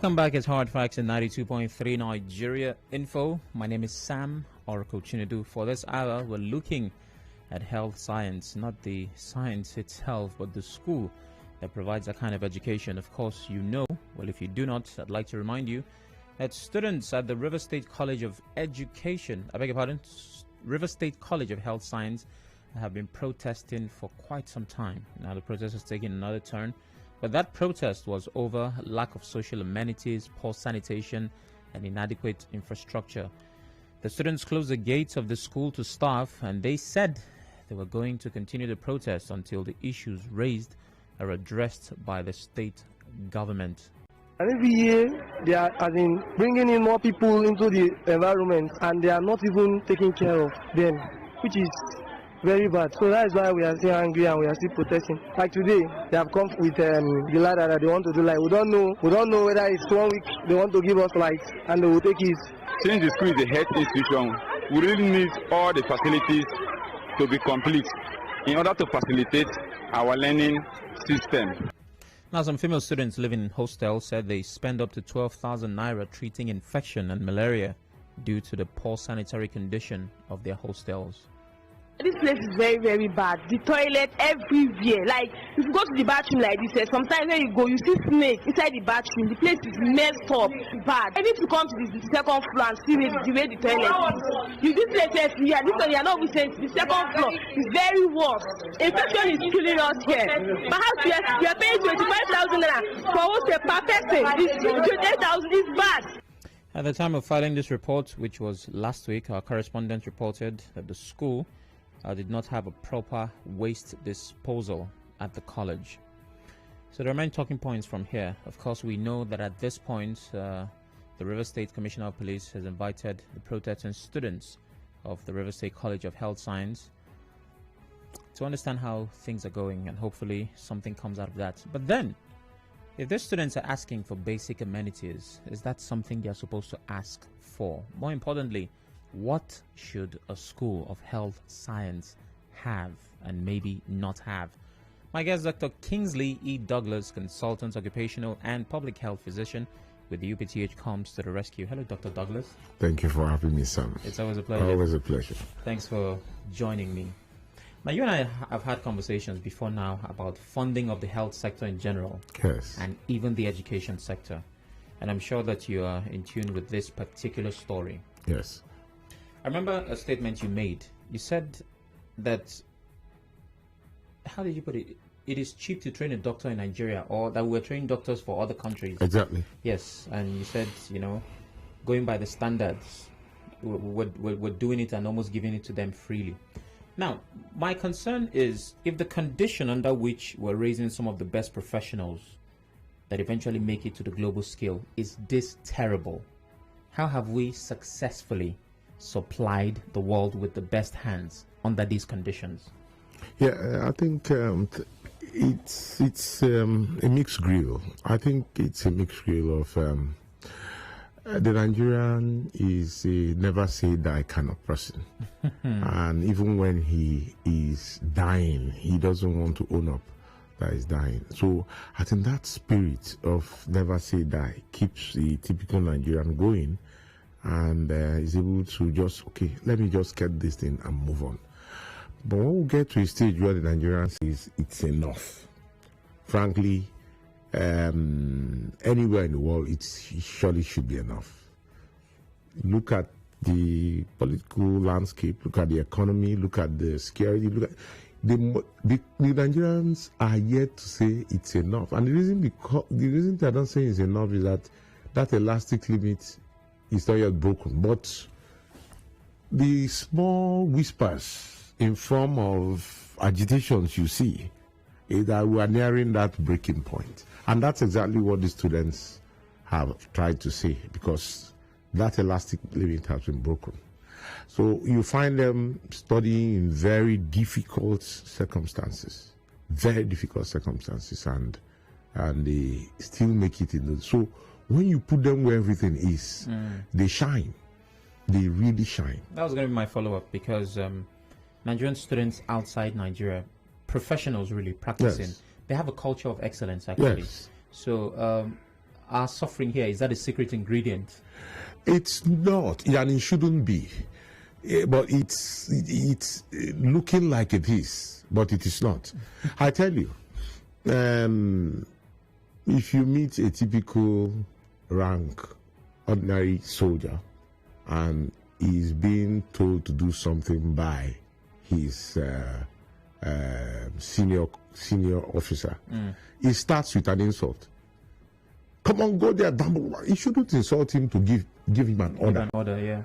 Welcome back. It's Hard Facts in 92.3 Nigeria Info. My name is Sam Oråcle Chinedu. For this hour, we're looking at health science, not the science itself, but the school that provides that kind of education. Of course, you know, well, if you do not, I'd like to remind you that students at the River State College of Education, River State College of Health Science, have been protesting for quite some time. Now the protest has taken another turn, but that protest was over lack of social amenities, poor sanitation, and inadequate infrastructure. The students closed the gates of the school to staff, and they said they were going to continue the protest until the issues raised are addressed by the state government. And every year, they are bringing in more people into the environment, and they are not even taking care of them, which is very bad. So that is why we are still angry and we are still protesting. Like today, they have come with the ladder that they want to do. Like we don't know whether it's 1 week they want to give us lights and they will take it. Since the school is a health institution, we really need all the facilities to be complete in order to facilitate our learning system. Now, some female students living in hostels said they spend up to 12,000 naira treating infection and malaria due to the poor sanitary condition of their hostels. This place is very, very bad. The toilet everywhere. Like, if you go to the bathroom like this, sometimes when you go, you see snakes inside the bathroom. The place is messed up, bad. And if you come to the second floor and see the way the toilet is, this place is here. This one, you are not within the second floor. It's very worse. Infection is killing us here. Perhaps we are paying 25,000 naira for hostel per person. This 28,000 is bad. At the time of filing this report, which was last week, our correspondent reported that the school did not have a proper waste disposal at the college. So there are many talking points from here. Of course, we know that at this point, the River State Commissioner of Police has invited the protesting students of the River State College of Health Science to understand how things are going, and hopefully something comes out of that. But then, if the students are asking for basic amenities, is that something they are supposed to ask for? More importantly, what should a school of health science have and maybe not have? My guest, Dr. Kingsley E. Douglas, consultant, occupational and public health physician with the UPTH, comes to the rescue. Hello, Dr. Douglas. Thank you for having me, Sam. It's always a pleasure. Always a pleasure. Thanks for joining me. Now, you and I have had conversations before now about funding of the health sector in general. Yes. And even the education sector. And I'm sure that you are in tune with this particular story. Yes. I remember a statement you made. You said that, how did you put it? It is cheap to train a doctor in Nigeria, or that we're training doctors for other countries. Exactly. Yes, and you said, going by the standards, we're doing it and almost giving it to them freely. Now, my concern is, if the condition under which we're raising some of the best professionals that eventually make it to the global scale is this terrible, how have we successfully supplied the world with the best hands under these conditions? Yeah, I think it's a mixed grill. I think it's a mixed grill of the Nigerian is a never say die kind of person. And even when he is dying, he doesn't want to own up that he's dying. So I think that spirit of never say die keeps the typical Nigerian going, and is able to just, okay, let me just get this thing and move on. But when we get to a stage where the Nigerian says it's enough, frankly, anywhere in the world, it surely should be enough. Look at the political landscape, look at the economy, look at the security, look at the Nigerians are yet to say it's enough. And the reason they don't say it's enough is that elastic limit is not yet broken. But the small whispers in form of agitations you see is that we are nearing that breaking point. And that's exactly what the students have tried to say, because that elastic limit has been broken. So you find them studying in very difficult circumstances, and they still make it in those. So when you put them where everything is, they shine. They really shine. That was going to be my follow-up, because Nigerian students outside Nigeria, professionals really practicing, Yes. they have a culture of excellence, actually. Yes. So our suffering here, is that a secret ingredient? It's not, and it shouldn't be. But it's looking like it is, but it is not. I tell you, if you meet a typical rank, ordinary soldier, and he's being told to do something by his senior officer, it starts with an insult. Come on, go there. He shouldn't insult him to give him an order. An order, yeah.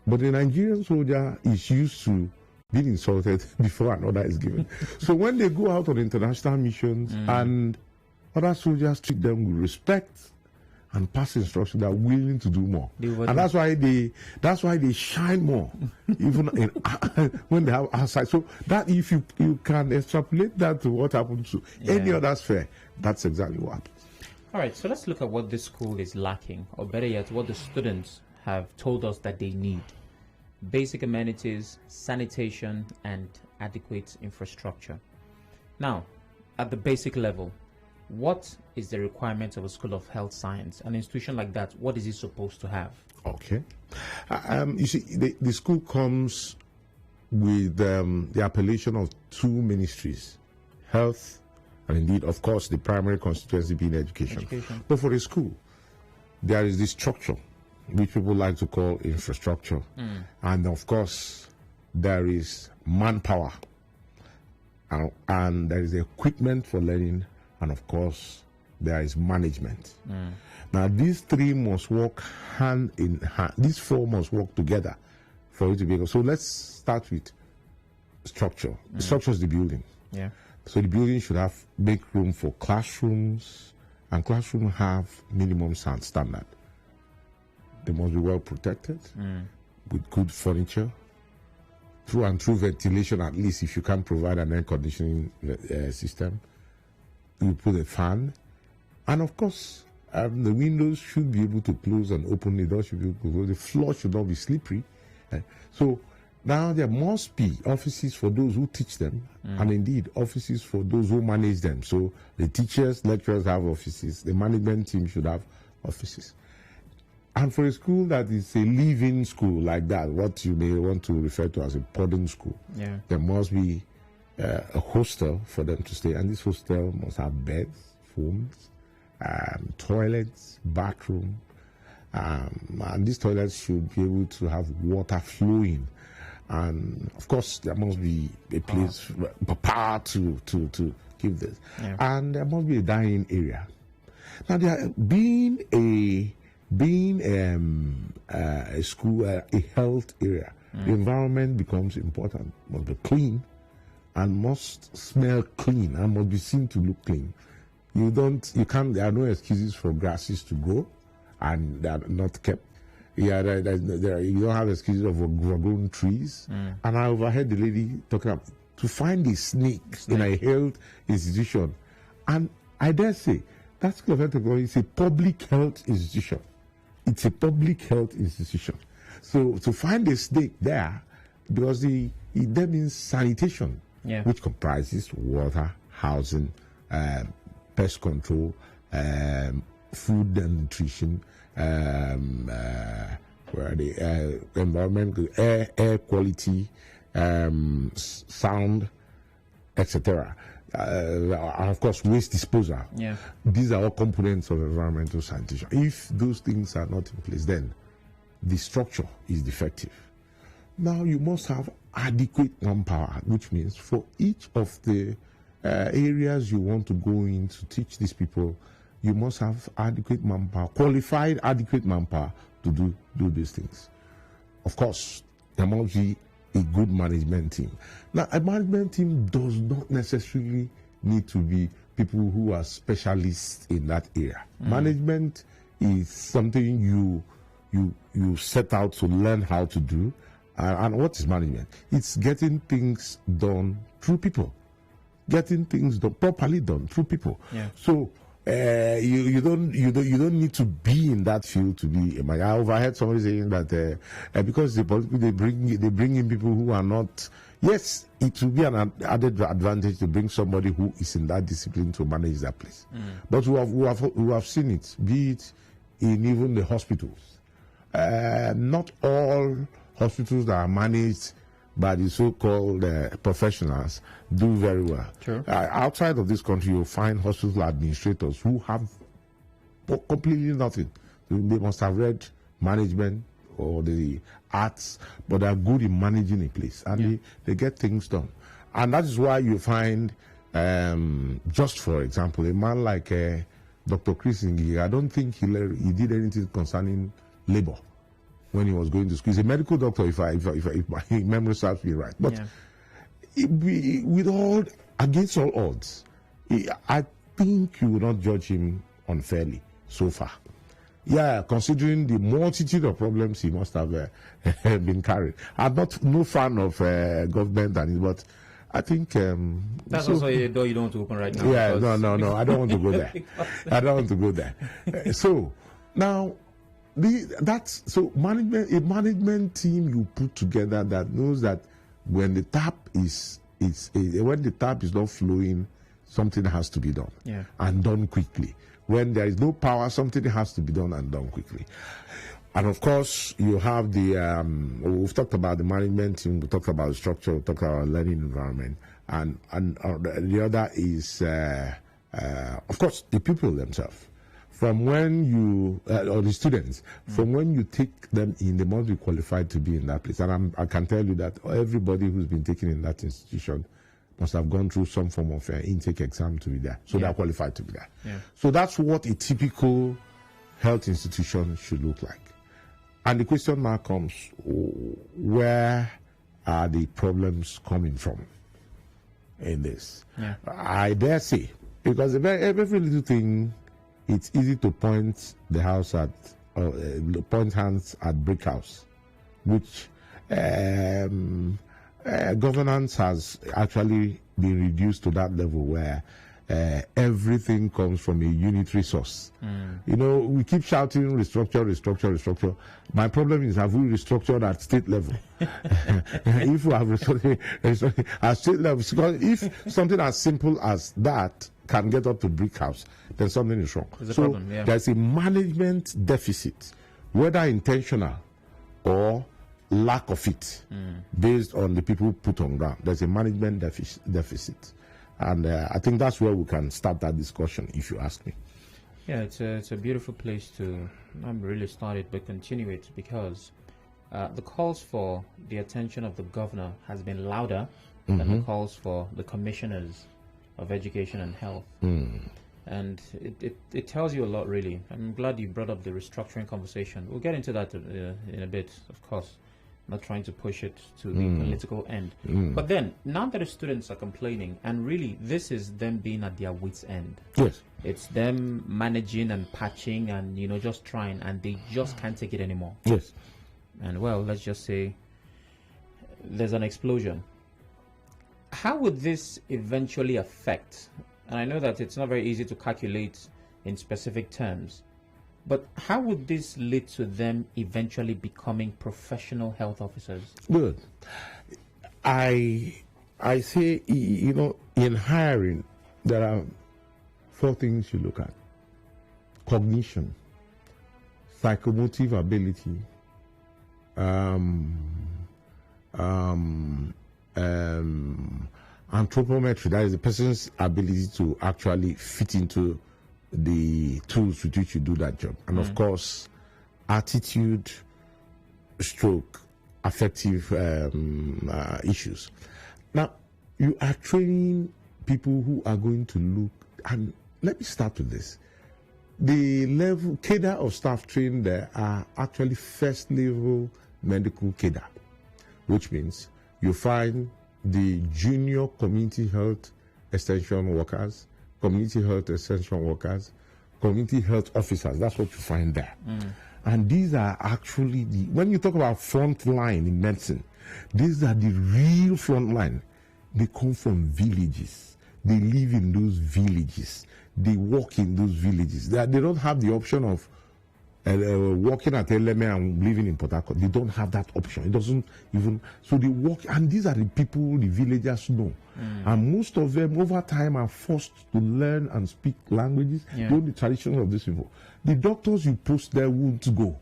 But the Nigerian soldier is used to being insulted before an order is given. So when they go out on international missions and other soldiers treat them with respect and pass instruction, they're willing to do more. And that's why they shine more, even when they have outside. So that if you can extrapolate that to what happens to any other sphere, that's exactly what happens. All right, so let's look at what this school is lacking, or better yet, what the students have told us that they need. Basic amenities, sanitation, and adequate infrastructure. Now, at the basic level, what is the requirement of a school of health science? An institution like that, what is it supposed to have? Okay. You see, the school comes with the appellation of two ministries, health, and indeed, of course, the primary constituency being education. But for a school, there is this structure, which people like to call infrastructure. And of course, there is manpower, and there is equipment for learning, and of course, there is management. Now, these three must work hand in hand. These four must work together for it to be able. So let's start with structure. The structure is the building. Yeah. So the building should make room for classrooms, and classrooms have minimum sound standard. They must be well protected with good furniture, through and through ventilation, at least if you can provide an air conditioning system. You put a fan, and of course, the windows should be able to close and open. The door should be able to close. The floor should not be slippery. So now there must be offices for those who teach them, and indeed offices for those who manage them. So the teachers, lecturers have offices. The management team should have offices. And for a school that is a living school like that, what you may want to refer to as a boarding school, there must be a hostel for them to stay. And this hostel must have beds, phones, toilets, bathroom. And these toilets should be able to have water flowing. And of course, there must be a place for power to give this. And there must be a dining area. Now, there being a school, a health area, the environment becomes important. Must be clean and must smell clean and must be seen to look clean. There are no excuses for grasses to grow and they are not kept. You don't have excuses of overgrown trees. And I overheard the lady talking about to find a snake in a health institution. And I dare say, that school of health technology is a public health institution. It's a public health institution. So to find a snake there, because it then means sanitation, which comprises water, housing, pest control, food and nutrition, environment, air quality, sound, etc. And of course, waste disposal. These are all components of environmental sanitation. If those things are not in place, then the structure is defective. Now, you must have adequate manpower, which means for each of the areas you want to go in to teach these people, you must have adequate manpower, qualified adequate manpower to do these things. Of course, there must be a good management team. Now, a management team does not necessarily need to be people who are specialists in that area. Management is something you set out to learn how to do. And what is management? It's getting things done through people, getting things done properly done through people. So you don't need to be in that field to be. I overheard somebody saying that because they bring in people who are not Yes, it will be an added advantage to bring somebody who is in that discipline to manage that place. But we have seen it, be it in even the hospitals. Not all hospitals that are managed by the so-called professionals do very well. True. Outside of this country, you'll find hospital administrators who have completely nothing. They must have read management or the arts, but they are good in managing a place, and they get things done. And that is why you find, just for example, a man like Dr. Kingsley, I don't think he did anything concerning labor when he was going to school. He's a medical doctor, if my memory serves me right. But with all, against all odds, I think you would not judge him unfairly so far. Yeah, considering the multitude of problems he must have been carrying. I'm no fan of government, but I think that's also a door you don't want to open right now. Yeah, no, I don't want to go there. I don't want to go there. So now, a management team you put together that knows that when the tap is not flowing, something has to be done, and done quickly. When there is no power, something has to be done and done quickly. And of course, you have we've talked about the management team, we talked about the structure, we talked about learning environment, and the other is, of course, the people themselves. From when you, or the students, from when you take them in, they must be qualified to be in that place. And I can tell you that everybody who's been taken in that institution must have gone through some form of intake exam to be there. So they're qualified to be there. So that's what a typical health institution should look like. And the question now comes, where are the problems coming from in this? I dare say, because every little thing, it's easy to point the house at, point hands at brick house, which governance has actually been reduced to that level where everything comes from a unitary source. You know, we keep shouting restructure. My problem is, have we restructured at state level? If we have restructured at state level, because if something as simple as that can get up to brick house, then something is wrong. So there's a management deficit, whether intentional or lack of it, based on the people put on ground. There's a management deficit. And I think that's where we can start that discussion, if you ask me. Yeah, it's a beautiful place to not really start it, but continue it, because the calls for the attention of the governor has been louder than the calls for the commissioners of education and health. And it tells you a lot, really. I'm glad you brought up the restructuring conversation. We'll get into that in a bit, of course. Not trying to push it to the political end. But then, now that the students are complaining, and really this is them being at their wits' end. Yes. It's them managing and patching and, you know, just trying, and they just can't take it anymore. Yes. And well, let's just say there's an explosion. How would this eventually affect? And I know that it's not very easy to calculate in specific terms, but how would this lead to them eventually becoming professional health officers? Good. I say, you know, in hiring, there are 4 things you look at: cognition, psychomotive ability, anthropometry, that is the person's ability to actually fit into the tools with which you do that job, and of course, attitude, stroke, affective issues. Now, you are training people who are going to look, and let me start with this. The level cadre of staff trained there are actually first level medical cadre, which means you find the junior community health extension workers, community health extension workers, community health officers. That's what you find there. And these are actually when you talk about front line in medicine, these are the real front line. They come from villages. They live in those villages. They work in those villages. They don't have the option of working at LMA and living in Port Harcourt. They don't have that option. It doesn't even, so they work, and these are the people the villagers know. And most of them over time are forced to learn and speak languages, know the traditions of these people. The doctors you post there won't go.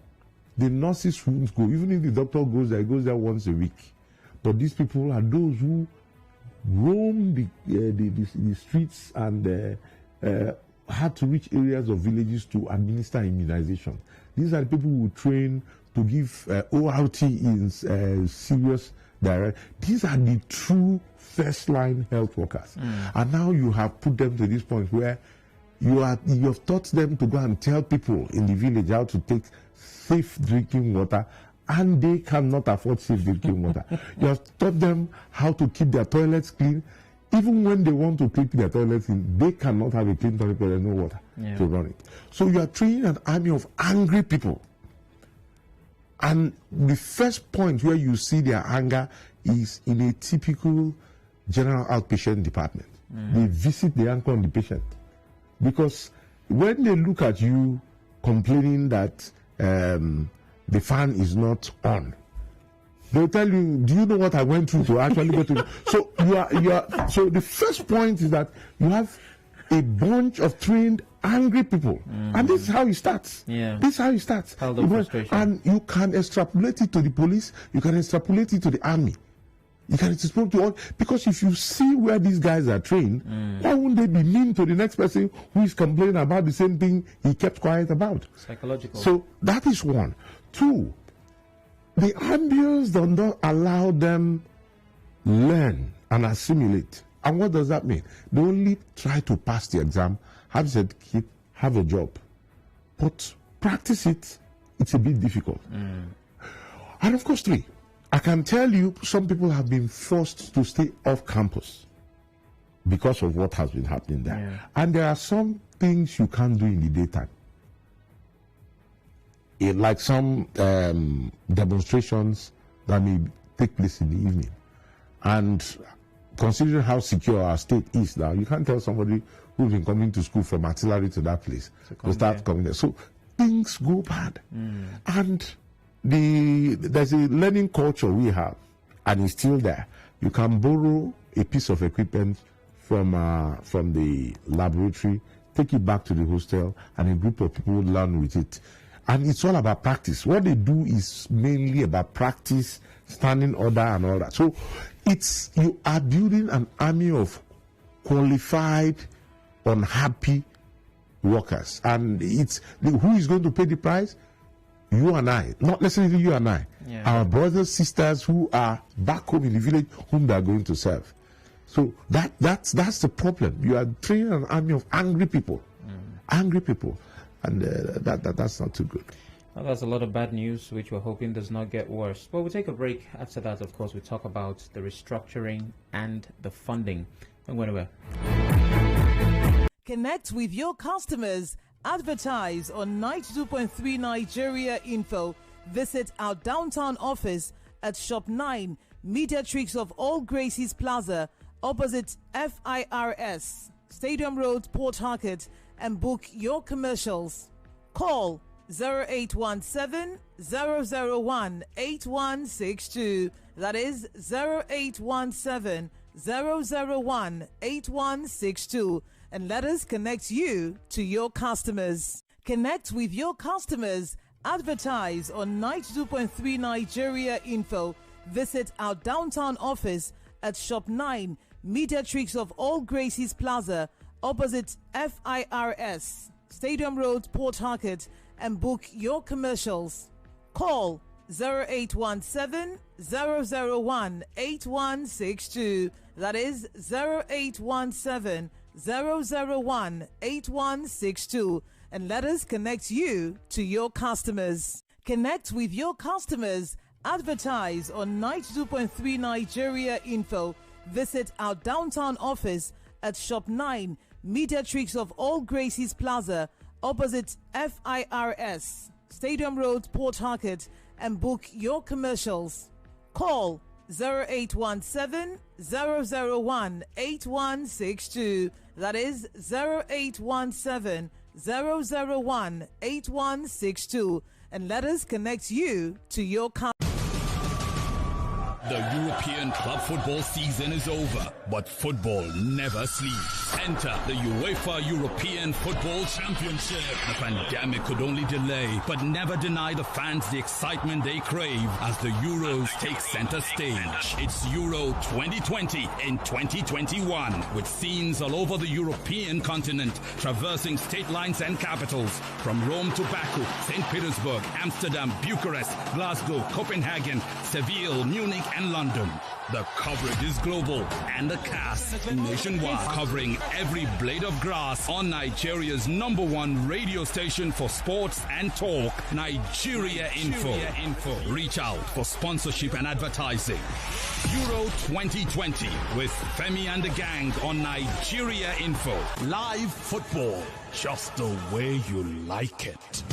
The nurses won't go. Even if the doctor goes there, he goes there once a week. But these people are those who roam the streets and had to reach areas of villages to administer immunization. These are the people who train to give ORT in serious direct. These are the true first-line health workers. And now you have put them to this point where you have taught them to go and tell people in the village how to take safe drinking water, and they cannot afford safe drinking water. You have taught them how to keep their toilets clean. Even when they want to keep their toilets clean, they cannot have a clean toilet because there's no water to run it. So you are training an army of angry people. And the first point where you see their anger is in a typical general outpatient department. They visit the anchor on the patient. Because when they look at you complaining that the fan is not on, they'll tell you, do you know what I went through to actually go to? So so the first point is that you have a bunch of trained angry people. And this is how it starts. This is how it starts. And you can extrapolate it to the police, you can extrapolate it to the army. You can extrapolate to all, because if you see where these guys are trained, why wouldn't they be mean to the next person who is complaining about the same thing he kept quiet about? Psychological. So that is one. Two, the ambience does not allow them learn and assimilate. And what does that mean? They only try to pass the exam, have certificate, have a job. But practice it, it's a bit difficult. And of course, three, I can tell you some people have been forced to stay off campus because of what has been happening there. And there are some things you can't do in the daytime. Like some demonstrations that may take place in the evening. And considering how secure our state is now, you can't tell somebody who's been coming to school from artillery to that place to start coming there. So things go bad. And there's a learning culture we have, and it's still there. You can borrow a piece of equipment from the laboratory, take it back to the hostel, and a group of people learn with it. And it's all about practice. What they do is mainly about practice, standing order, and all that. So you are building an army of qualified, unhappy workers. And who is going to pay the price? You and I, not necessarily you and I. Our brothers, sisters who are back home in the village, whom they are going to serve. So that's the problem. You are training an army of angry people. Angry people. And that's not too good. Well, that's a lot of bad news, which we're hoping does not get worse. But we'll take a break. After that, of course, we talk about the restructuring and the funding. Don't go anywhere. Connect with your customers. Advertise on 92.3 Nigeria Info. Visit our downtown office at Shop 9, Mediatrix of All Gracies Plaza, opposite FIRS, Stadium Road, Port Harcourt, and book your commercials. Call 0817 001 8162. That is 0817 001 8162. And let us connect you to your customers. Connect with your customers. Advertise on 92.3 Nigeria Info. Visit our downtown office at Shop 9, Mediatrix of All Gracies Plaza, opposite FIRS, Stadium Road, Port Harcourt, and book your commercials. Call 0817 001 8162. That is 0817 001 8162. And let us connect you to your customers. Connect with your customers. Advertise on 92.3 Nigeria Info. Visit our downtown office at Shop 9, Mediatrix of All Gracies Plaza, opposite FIRS, Stadium Road, Port Harcourt, and book your commercials. Call 0817 001 8162. That is 0817 001-8162 and let us connect you to your country. The European club football season is over, but football never sleeps. Enter the UEFA European Football Championship. The pandemic could only delay, but never deny the fans the excitement they crave as the Euros take center stage. It's Euro 2020 in 2021, with scenes all over the European continent, traversing state lines and capitals, from Rome to Baku, St. Petersburg, Amsterdam, Bucharest, Glasgow, Copenhagen, Seville, Munich, and London. The coverage is global and the cast nationwide, covering every blade of grass on Nigeria's #1 radio station for sports and talk, Nigeria Info. Reach out for sponsorship and advertising. Euro 2020 with Femi and the gang on Nigeria Info. Live football, just the way you like it.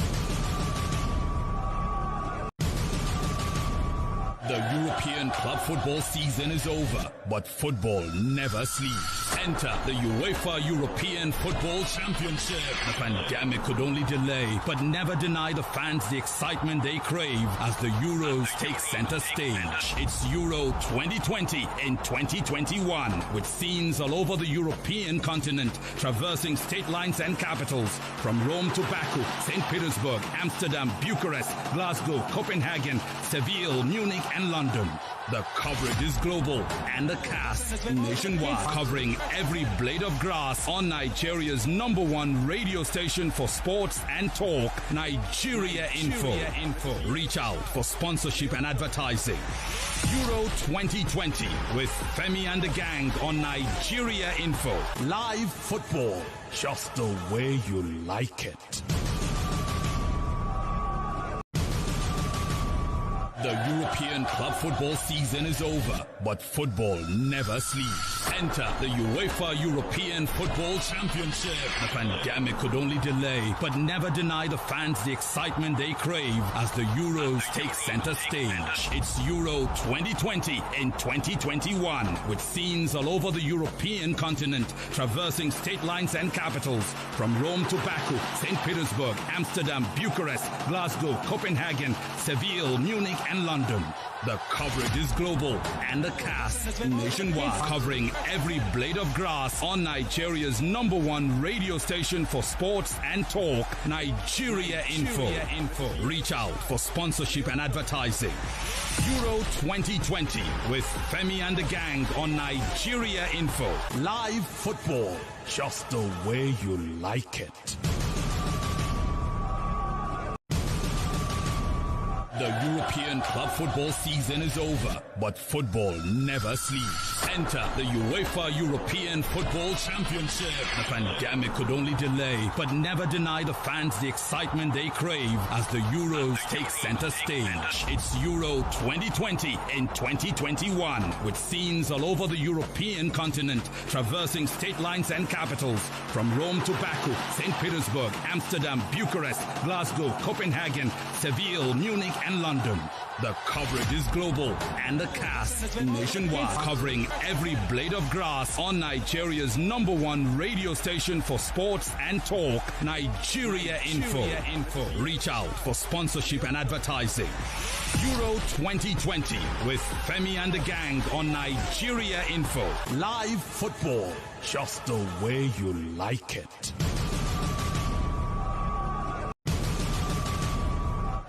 The European club football season is over, but football never sleeps. Enter the UEFA European Football Championship. The pandemic could only delay, but never deny the fans the excitement they crave as the Euros take center stage. It's Euro 2020 in 2021, with scenes all over the European continent, traversing state lines and capitals, from Rome to Baku, St. Petersburg, Amsterdam, Bucharest, Glasgow, Copenhagen, Seville, Munich, and London. The coverage is global and the cast nationwide, covering every blade of grass on Nigeria's #1 radio station for sports and talk, Nigeria Info. Reach out for sponsorship and advertising. Euro 2020 with Femi and the gang on Nigeria Info. Live football, just the way you like it. The European club football season is over, but football never sleeps. Enter the UEFA European Football Championship. The pandemic could only delay, but never deny the fans the excitement they crave as the Euros take center stage. It's Euro 2020 in 2021, with scenes all over the European continent, traversing state lines and capitals, from Rome to Baku, St. Petersburg, Amsterdam, Bucharest, Glasgow, Copenhagen, Seville, Munich, and London. The coverage is global and the cast nationwide, covering every blade of grass on Nigeria's #1 radio station for sports and talk, Nigeria Info. Reach out for sponsorship and advertising. Euro 2020 with Femi and the gang on Nigeria Info. Live football, just the way you like it. The European club football season is over, but football never sleeps. Enter the UEFA European Football Championship. The pandemic could only delay, but never deny the fans the excitement they crave as the Euros take center stage. It's Euro 2020 in 2021, with scenes all over the European continent, traversing state lines and capitals, from Rome to Baku, St. Petersburg, Amsterdam, Bucharest, Glasgow, Copenhagen, Seville, Munich, and London. The coverage is global and the cast nationwide, covering every blade of grass on Nigeria's #1 radio station for sports and talk, Nigeria Info. Reach out for sponsorship and advertising. Euro 2020 with Femi and the gang on Nigeria Info. Live football, just the way you like it.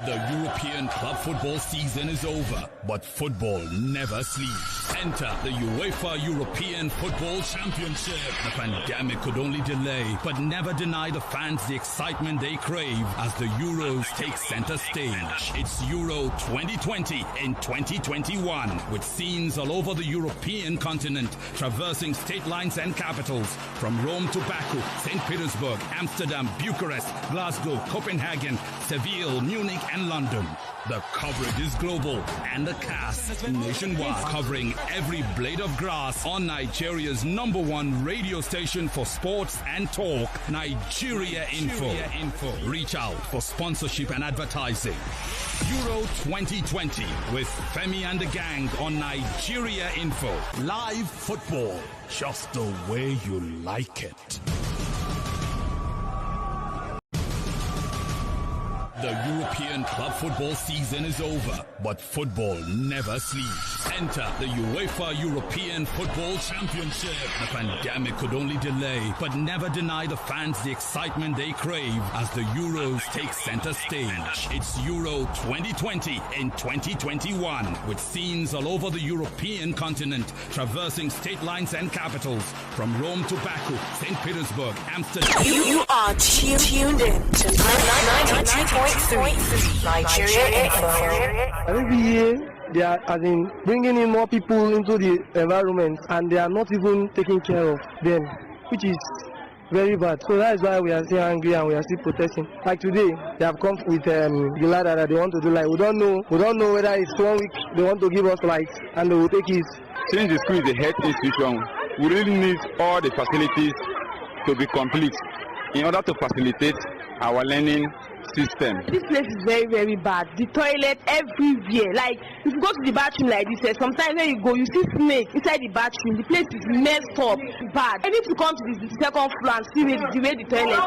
The European club football season is over, but football never sleeps. Enter the UEFA European Football Championship. The pandemic could only delay, but never deny the fans the excitement they crave as the Euros take center stage. It's Euro 2020 in 2021, with scenes all over the European continent, traversing state lines and capitals, from Rome to Baku, St. Petersburg, Amsterdam, Bucharest, Glasgow, Copenhagen, Seville, Munich, and London. The coverage is global and the cast nationwide, covering every blade of grass on Nigeria's #1 radio station for sports and talk, Nigeria Info. Reach out for sponsorship and advertising. Euro 2020 with Femi and the gang on Nigeria Info. Live football, just the way you like it. The European club football season is over, but football never sleeps. Enter the UEFA European Football Championship. The pandemic could only delay, but never deny the fans the excitement they crave as the Euros take center stage. It's Euro 2020 in 2021, with scenes all over the European continent, traversing state lines and capitals, from Rome to Baku, St. Petersburg, Amsterdam. You are tuned in to 99.3 Nigeria FM. Every year, they are bringing in more people into the environment, and they are not even taking care of them, which is very bad. So that is why we are still angry and we are still protesting. Like today, they have come with the ladder that they want to do. Like we don't know whether it's 1 week they want to give us lights and they will take it. Since the school is a health institution, we really need all the facilities to be complete in order to facilitate our learning system. This place is very, very bad. The toilet everywhere. Like if you go to the bathroom like this, sometimes when you go, you see snake inside the bathroom. The place is messed up, bad. I need to come to the second floor and see the way the toilet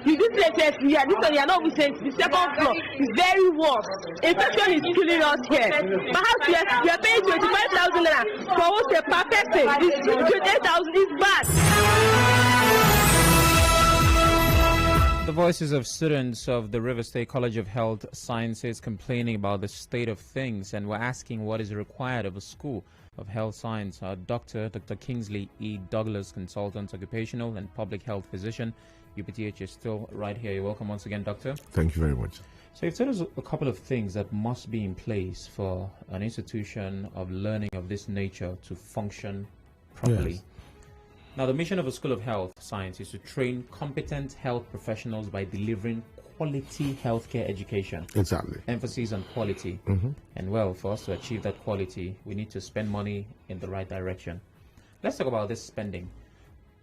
is. This place, this one, you are not saying the second floor is very worse. Infection is killing us here. Perhaps we are paying 25,000 naira for what's a perfect thing. This 28,000 is bad. The voices of students of the River State College of Health Sciences complaining about the state of things, and we're asking what is required of a school of health science. Dr. Kingsley E. Douglas, consultant, occupational and public health physician, UPTH, is still right here. You're welcome once again, Doctor. Thank you very much. So you've told us a couple of things that must be in place for an institution of learning of this nature to function properly. Yes. Now, the mission of a School of Health Science is to train competent health professionals by delivering quality healthcare education. Exactly. Emphasis on quality. Mm-hmm. And well, for us to achieve that quality, we need to spend money in the right direction. Let's talk about this spending.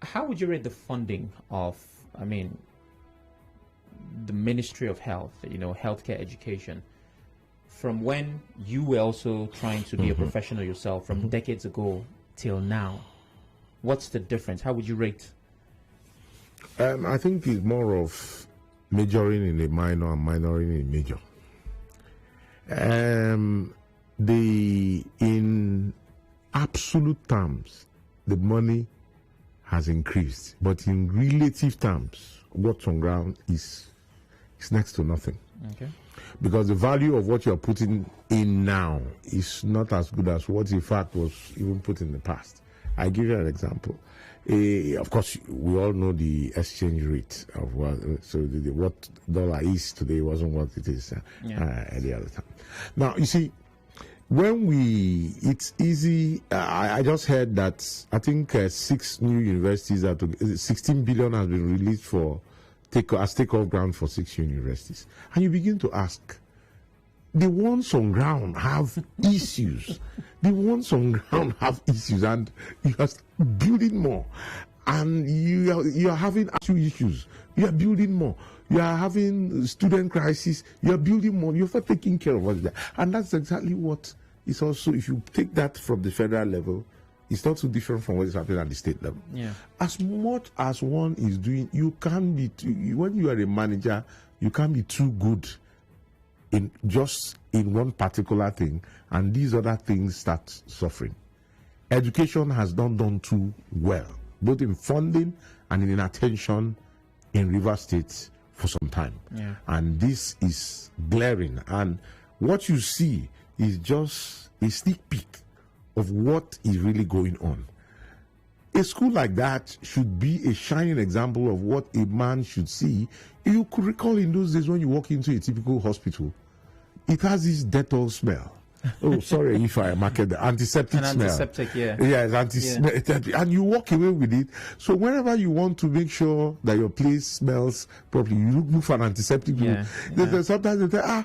How would you rate the funding of, the Ministry of Health, healthcare education, from when you were also trying to be a professional yourself, from decades ago till now? What's the difference? How would you rate? I think it's more of majoring in a minor and minoring in a major. In absolute terms, the money has increased, but in relative terms, what's on ground is next to nothing. Okay. Because the value of what you're putting in now is not as good as what in fact was even put in the past. I give you an example. Of course, we all know the exchange rate of what dollar is today wasn't what it is any other time. Now, you see, it's easy. I just heard that I think 6 new universities 16 billion has been released for takeoff ground for 6 universities, and you begin to ask. The ones on ground have issues. And you are building more. And you are having actual issues. You are building more. You are having student crisis. You are building more. You're not taking care of what's there. And that's exactly what is also, if you take that from the federal level, it's not so different from what is happening at the state level. Yeah. As much as one is doing, you can't be, when you are a manager, you can't be too good in one particular thing, and these other things start suffering. Education has not done too well, both in funding and in attention in River State for some time. Yeah. And this is glaring. And what you see is just a sneak peek of what is really going on. A school like that should be a shining example of what a man should see. You could recall in those days when you walk into a typical hospital, it has this Dettol smell. Oh, sorry if I market the antiseptic smell. Antiseptic, yeah. Yeah, it's and you walk away with it. So whenever you want to make sure that your place smells properly, you look for an antiseptic. Yeah, sometimes they say,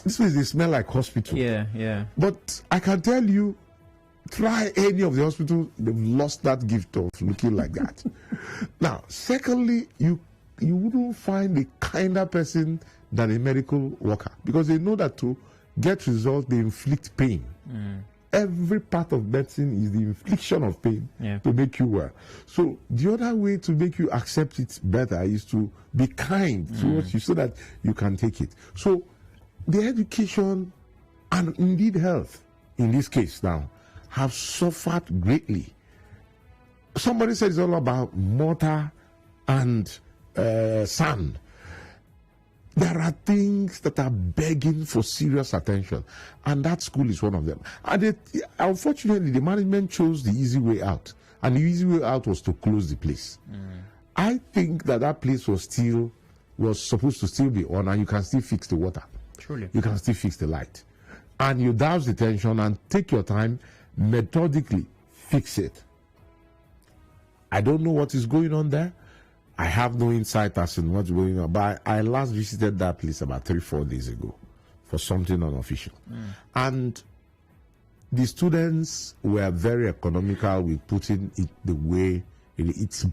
this place they smell like hospital. Yeah, yeah. But I can tell you, try any of the hospitals, they've lost that gift of looking like that. Now, secondly, you wouldn't find a kinder person than a medical worker, because they know that to get results, they inflict pain. every part of medicine is the infliction of pain to make you well. So the other way to make you accept it better is to be kind towards you so that you can take it. So the education and indeed health, in this case now, have suffered greatly. Somebody said it's all about mortar and sand. There are things that are begging for serious attention, and that school is one of them. And unfortunately, the management chose the easy way out, and the easy way out was to close the place. I think that place was supposed to still be on, and you can still fix the water. Truly. You can still fix the light. And you douse the tension and take your time, methodically fix it. I don't know what is going on there. I have no insight as to what's going on, but I last visited that place about 3-4 days ago for something unofficial. And the students were very economical with putting it the way it's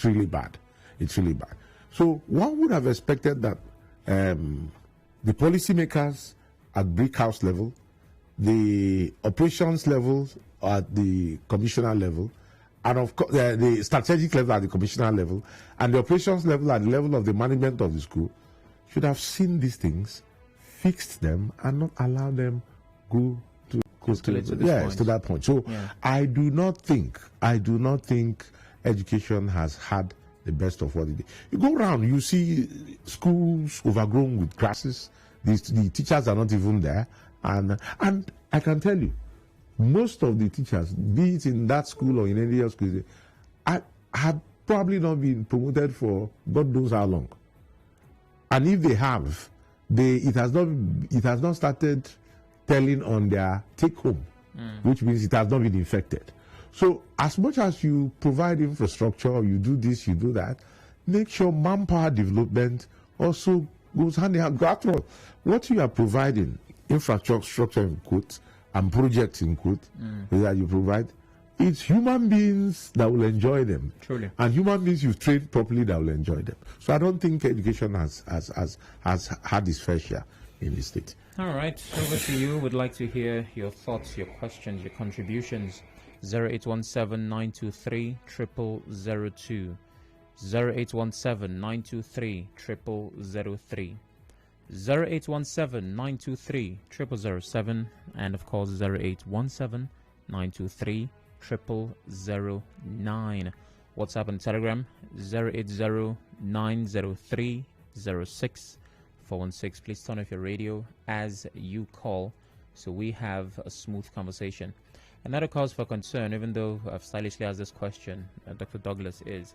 really bad. It's really bad. So one would have expected that the policymakers at brick house level, the operations level at the commissioner level, and of course the strategic level at the commissioner level, and the operations level at the level of the management of the school should have seen these things, fixed them, and not allow them to that point. So I do not think education has had the best of what it is. You go around, you see schools overgrown with grasses. The teachers are not even there, and I can tell you, most of the teachers, be it in that school or in any other school, have probably not been promoted for God knows how long. And if they have, it has not started telling on their take home, which means it has not been infected. So as much as you provide infrastructure, you do this, you do that, make sure manpower development also goes hand in hand. After all, what you are providing, infrastructure in quotes, and projects in quotes, that you provide, it's human beings that will enjoy them. Truly. And human beings you've trained properly that will enjoy them. So I don't think education has had its fair share in the state. All right, over to you. Would like to hear your thoughts, your questions, your contributions. 0817-923-0002. 0817-923-0003. 0817-923-0007, and of course 0817-923-0009. WhatsApp and Telegram 080-903-06-416. Please turn off your radio as you call so we have a smooth conversation. Another cause for concern, even though I've stylishly asked this question, Dr. Douglas, is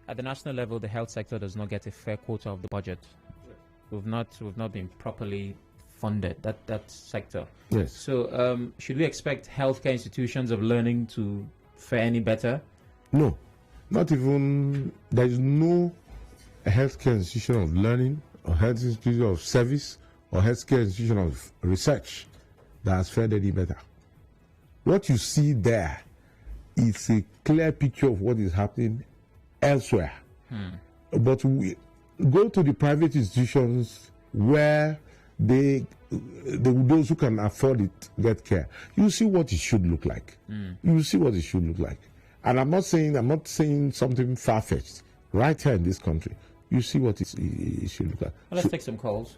at the national level the health sector does not get a fair quota of the budget. We've not been properly funded, that sector. Yes. So should we expect healthcare institutions of learning to fare any better? No, not even. There is no healthcare institution of learning or health institution of service or healthcare institution of research that has fared any better. What you see there is a clear picture of what is happening elsewhere. But we go to the private institutions where those who can afford it get care. You see what it should look like. You see what it should look like. And I'm not saying something far-fetched. Right here in this country, you see what it should look like. Well, let's take some calls.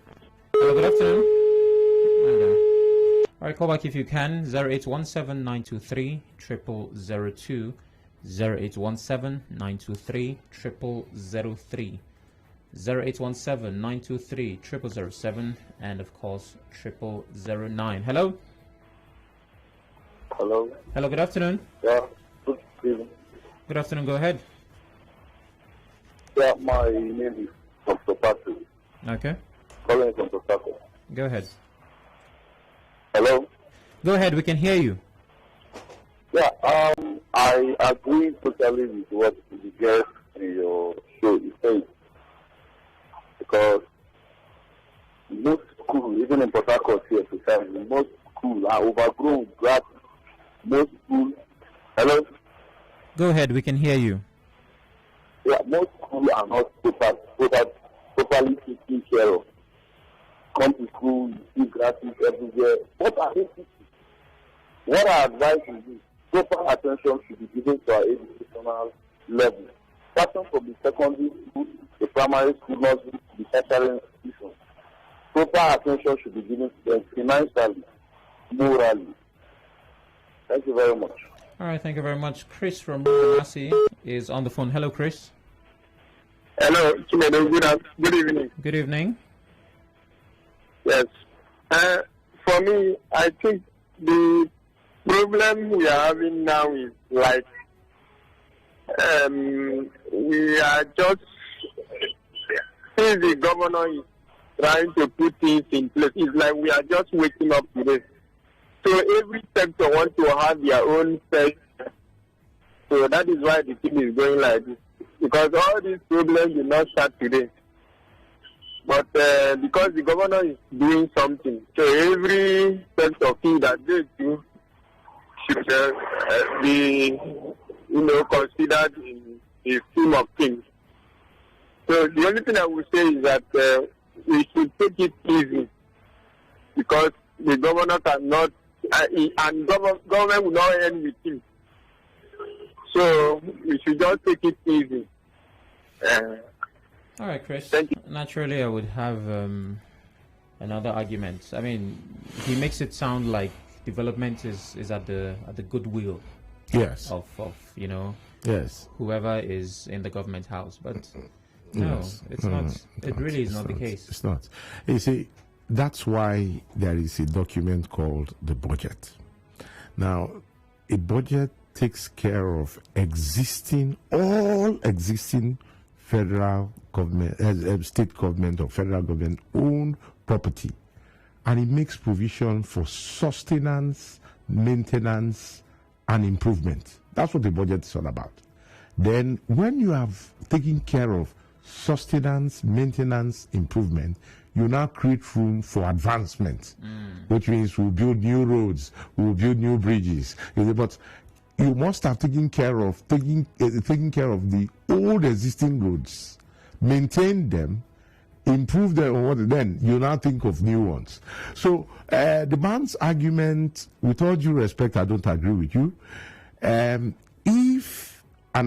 Hello, good afternoon. All right, call back if you can. 0817-923-0002. 0817-923-0003. 0817-923-0007, and of course 0009. Hello. Hello. Hello. Good afternoon. Yeah. Good evening. Good afternoon. Go ahead. Yeah, my name is Dr. Patrick. Okay. Calling from Dr. Go ahead. Hello. Go ahead. We can hear you. Yeah. I agree totally with what you guest in your show is saying. Because most schools, even in Port Harcourt here, precisely, most schools are overgrown. Most schools. Hello? Go ahead, we can hear you. Yeah, most schools are not properly taken care of. Come to school, you see grasses everywhere. What are they teaching? What I advise is this: proper attention should be given to our educational level, starting from the secondary school, the primary school, nursery, the tertiary institution. Proper attention should be given to them financially, morally. Thank you very much. All right, thank you very much. Chris from Kumasi is on the phone. Hello, Chris. Hello, Chinedu. Good evening. Good evening. Yes. For me, I think the problem we are having now is like we are just, since the governor is trying to put things in place, it's like we are just waking up today. So every sector wants to have their own sector. So that is why the thing is going like this. Because all these problems will not start today. But because the governor is doing something, so every sector feel that they do should be, considered in the scheme of things. So the only thing I would say is that we should take it easy, because the governor cannot, and government will not end with him. So we should just take it easy. All right, Chris. Thank you. Naturally, I would have another argument. I mean, he makes it sound like development is at the goodwill. Yes. Of Yes. whoever is in the government house, but no, Yes. it's not. It really is not the case. It's not. You see, that's why there is a document called the budget. Now, a budget takes care of all existing federal government, state government or federal government owned property, and it makes provision for sustenance, maintenance, and improvement. That's what the budget is all about. Then, when you have taken care of sustenance, maintenance, improvement, you now create room for advancement, which means we'll build new roads, we'll build new bridges. But you must have taken care of the old existing roads, maintain them, improve them, then you now think of new ones. So the man's argument, with all due respect, I don't agree with you. And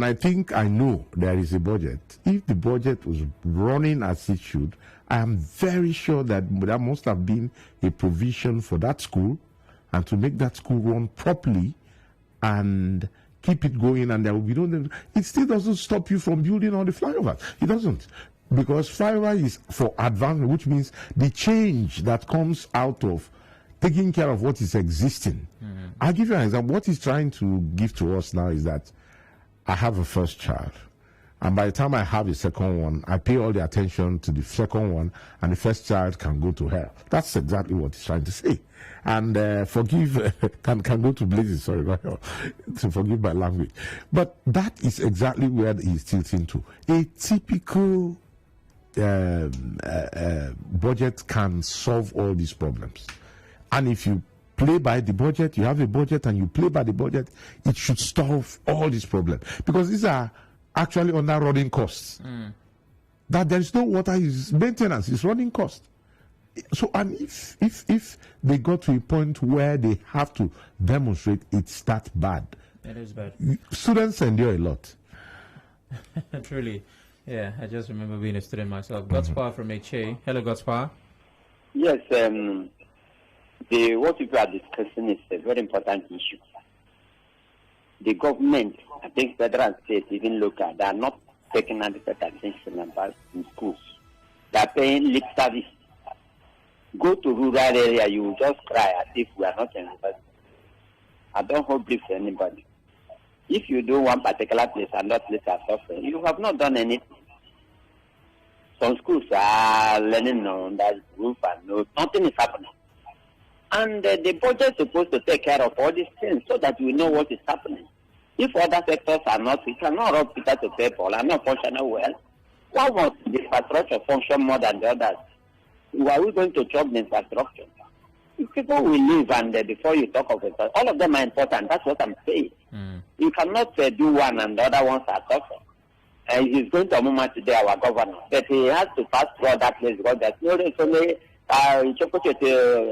I think I know there is a budget. If the budget was running as it should, I am very sure that there must have been a provision for that school, and to make that school run properly and keep it going, and there will be no. It still doesn't stop you from building all the flyovers. It doesn't, because flyover is for advancement, which means the change that comes out of taking care of what is existing. I'll give you an example. What he's trying to give to us now is that I have a first child, and by the time I have a second one, I pay all the attention to the second one, and the first child can go to hell. That's exactly what he's trying to say. And can go to blazes, sorry, to forgive my language. But that is exactly where he's tilting to. A typical budget can solve all these problems. And if you play by the budget, you have a budget and you play by the budget, it should solve all these problems. Because these are actually under running costs. That there is no water is maintenance, is running cost. So, and if they got to a point where they have to demonstrate, it's that bad. It is bad. Students endure a lot. Truly. Yeah, I just remember being a student myself. Godspar from HA. Hello, Godspar. Yes, what people are discussing is a very important issue. The government, I think federal and state, even local, they are not taking adequate attention about in schools. They are paying lip service. Go to rural area, you will just cry as if we are not in university. I don't hold brief for anybody. If you do one particular place and that place are suffering, you have not done anything. Some schools are learning on that roof and nothing is happening. And the budget is supposed to take care of all these things so that we know what is happening. If other sectors are not, we cannot rob Peter to pay Paul, are not functioning well. Why must the infrastructure function more than the others? Why are we going to chop the infrastructure? If people will live and before you talk of it, all of them are important. That's what I'm saying. You cannot do one and the other ones are suffering. He's going to Amuma today, our governor, but he has to pass through that place because there's no reason to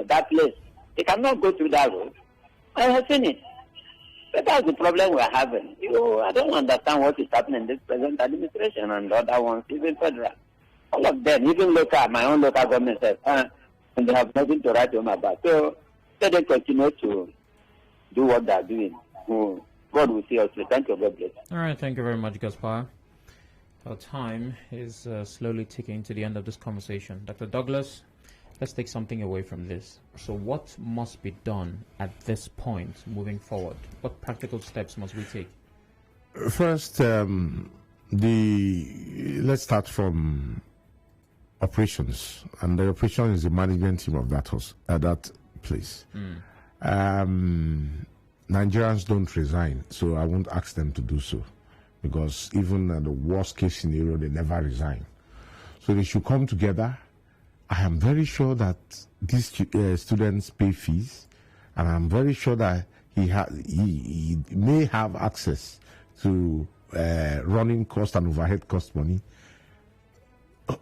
that place. He cannot go through that road. I have seen it. But that's the problem we're having. I don't understand what is happening in this present administration and the other ones, even federal. All of them, even local, my own local government says, and they have nothing to write home about. So they continue to do what they're doing. God will see us. Thank you, God bless. All right, thank you very much, Gaspar. Our time is slowly ticking to the end of this conversation. Dr. Douglas, let's take something away from this. So what must be done at this point moving forward? What practical steps must we take? First, let's start from operations. And the operation is the management team of that place. Nigerians don't resign, so I won't ask them to do so. Because even in the worst case scenario, they never resign. So they should come together. I am very sure that these students pay fees, and I'm very sure that he may have access to running cost and overhead cost money.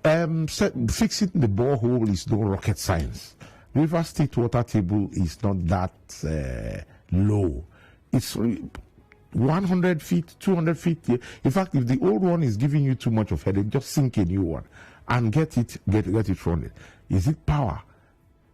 Fixing the borehole is no rocket science. River State water table is not that low. It's 100 feet, 200 feet. In fact, if the old one is giving you too much of headache, just sink a new one and get it running. Is it power?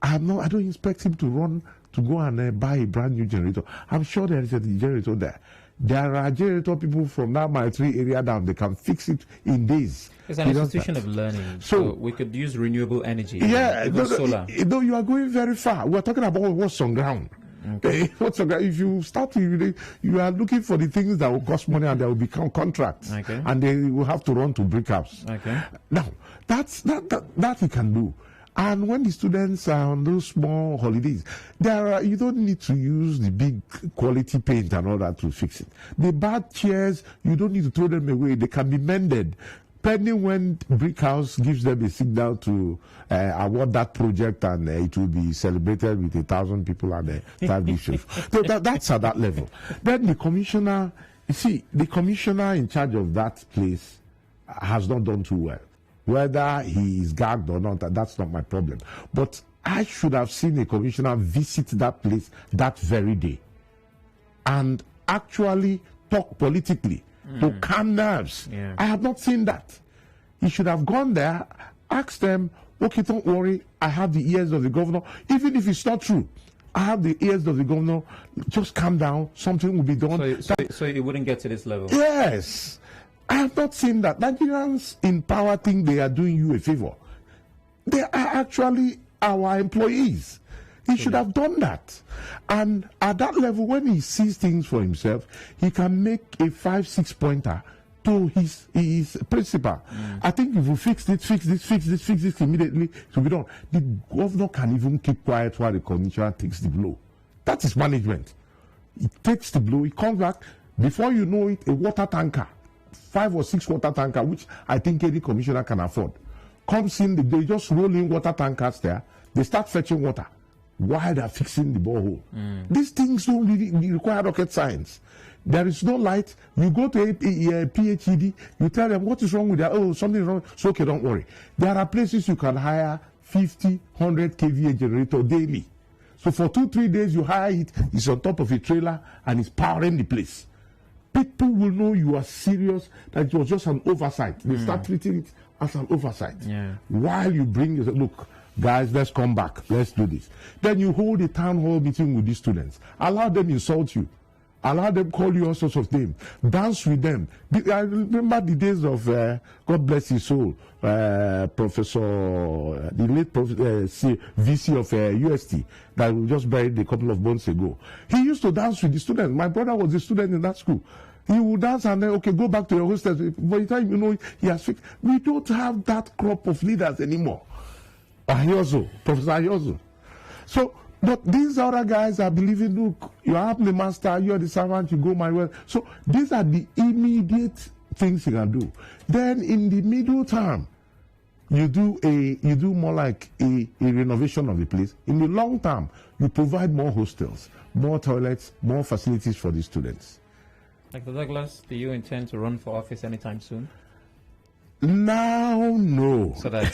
I don't expect him to go and buy a brand new generator. I'm sure there is a generator there. There are generator people from that Mile 3 area down. They can fix it in days. It's an institution of learning. So we could use renewable energy. Yeah, solar. You are going very far. We're talking about what's on ground. Okay. If you start to, you are looking for the things that will cost money and they will become contracts. Okay. And they will have to run to brick house. Okay. Now, that he can do. And when the students are on those small holidays, you don't need to use the big quality paint and all that to fix it. The bad chairs, you don't need to throw them away. They can be mended. Pending when Brick House gives them a signal to award that project, and it will be celebrated with 1,000 people and 5 dishes. So that's at that level. Then the commissioner, the commissioner in charge of that place has not done too well. Whether he is gagged or not, that's not my problem. But I should have seen a commissioner visit that place that very day and actually talk politically to calm nerves. Yeah. I have not seen that. He should have gone there, asked them, okay, don't worry, I have the ears of the governor. Even if it's not true, I have the ears of the governor. Just calm down, something will be done. So it wouldn't get to this level? Yes. I have not seen that. Nigerians in power think they are doing you a favor. They are actually our employees. He should have done that. And at that level, when he sees things for himself, he can make a 5-6 pointer to his principal. I think if we fix this immediately, it will be done. The governor can even keep quiet while the commissioner takes the blow. That is management. He takes the blow, he comes back. Before you know it, a water tanker, 5 or 6 water tanker, which I think any commissioner can afford, comes in, they just roll in water tankers there, they start fetching water while they're fixing the borehole. These things don't really require rocket science. There is no light. You go to a PhD, you tell them what is wrong with that. Oh, something wrong. So okay, don't worry. There are places you can hire 50, 100 kVA generator daily. So for 2-3 days you hire it, it's on top of a trailer and it's powering the place. People will know you are serious, that it was just an oversight. They start treating it as an oversight. Yeah. While you bring yourself, look, guys, let's come back. Let's do this. Then you hold a town hall meeting with these students. Allow them insult you. Allow them call you all sorts of names. Dance with them. I remember the days of, God bless his soul, Professor, the late VC of UST that we just buried a couple of months ago. He used to dance with the students. My brother was a student in that school. He would dance and then, okay, go back to your hostels. By the time you know he has fixed. We don't have that crop of leaders anymore. Professor Ahiozo. So, but these other guys are believing, look, you have the master, you are the servant, you go my way. So these are the immediate things you can do. Then in the middle term, you do more like a renovation of the place. In the long term, you provide more hostels, more toilets, more facilities for the students. Dr. Douglas, do you intend to run for office anytime soon? Now, no. So that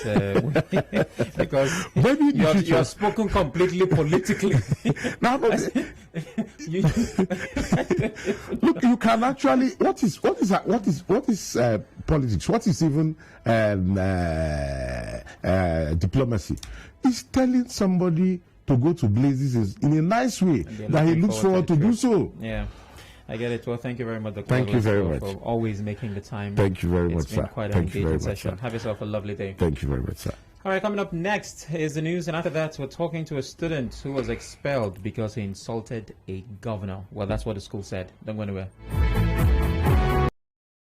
because maybe you have spoken completely politically. Now, look, you can actually. What is politics? What is even diplomacy? It's telling somebody to go to blazes in a nice way that he looks forward to do so. Yeah. I get it. Well, thank you very much, Dr. Thank you very much for always making the time. Thank you very much, sir. It's been quite an engaging session. Have yourself a lovely day. Thank you very much, sir. All right, coming up next is the news, and after that, we're talking to a student who was expelled because he insulted a governor. Well, that's what the school said. Don't go anywhere.